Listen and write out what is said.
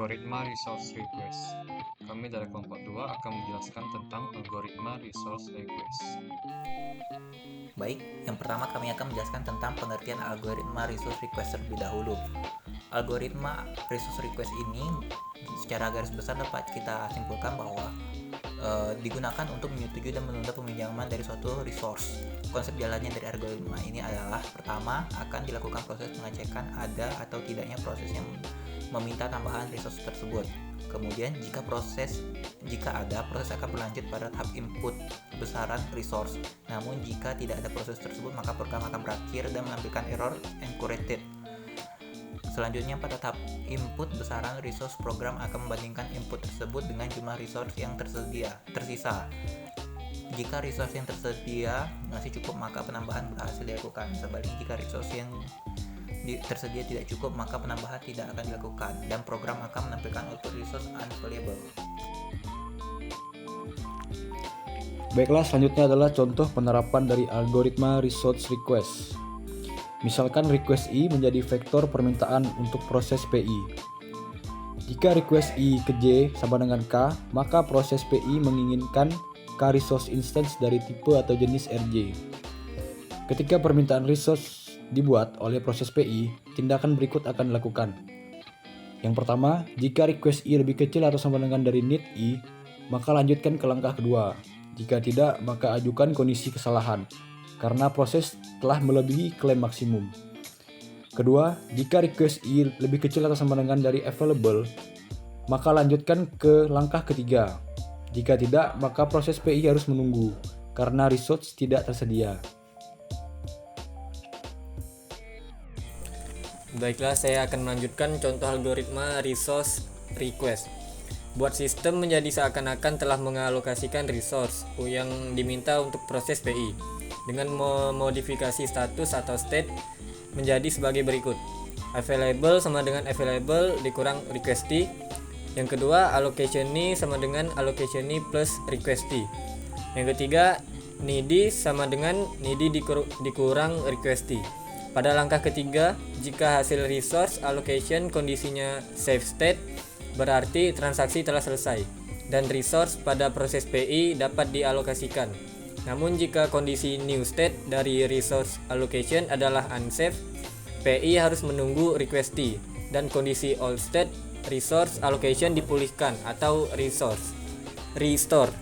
Algoritma Resource Request. Kami dari kelompok 2 akan menjelaskan tentang algoritma resource request. Baik, yang pertama kami akan menjelaskan tentang pengertian algoritma resource request terlebih dahulu. Algoritma resource request ini secara garis besar dapat kita simpulkan bahwa digunakan untuk menyetujui dan menunda peminjaman dari suatu resource. Konsep jalannya dari algoritma ini adalah pertama akan dilakukan proses pengecekan ada atau tidaknya proses yang meminta tambahan resource tersebut. Kemudian jika ada proses akan berlanjut pada tahap input besaran resource. Namun jika tidak ada proses tersebut maka program akan berakhir dan menampilkan error uncorrected. Selanjutnya pada tahap input besaran resource, program akan membandingkan input tersebut dengan jumlah resource yang tersisa. Jika resource yang tersedia masih cukup maka penambahan berhasil dilakukan. Sebaliknya jika resource yang tersedia tidak cukup maka penambahan tidak akan dilakukan dan program akan menampilkan output resource unavailable. Baiklah, selanjutnya adalah contoh penerapan dari algoritma resource request. Misalkan request I menjadi vektor permintaan untuk proses PI. Jika request I ke J sama dengan K, maka proses PI menginginkan K resource instance dari tipe atau jenis RJ. Ketika permintaan resource dibuat oleh proses PI, tindakan berikut akan dilakukan. Yang pertama, jika request I lebih kecil atau sama dengan dari need I, maka lanjutkan ke langkah kedua. Jika tidak, maka ajukan kondisi kesalahan, karena proses telah melebihi klaim maksimum. Kedua, jika request I lebih kecil atau sama dengan dari available, maka lanjutkan ke langkah ketiga. Jika tidak, maka proses PI harus menunggu, karena resource tidak tersedia. Baiklah, saya akan melanjutkan contoh algoritma resource request. Buat sistem menjadi seakan-akan telah mengalokasikan resource yang diminta untuk proses PI dengan memodifikasi status atau state menjadi sebagai berikut. Available sama dengan available dikurang requesty. Yang kedua, allocation ini sama dengan allocation ini plus requesty. Yang ketiga, needy sama dengan needy dikurang requesty. Pada langkah ketiga, jika hasil resource allocation kondisinya safe state, berarti transaksi telah selesai dan resource pada proses PI dapat dialokasikan. Namun jika kondisi new state dari resource allocation adalah unsafe, PI harus menunggu requesty dan kondisi old state resource allocation dipulihkan atau resource restore.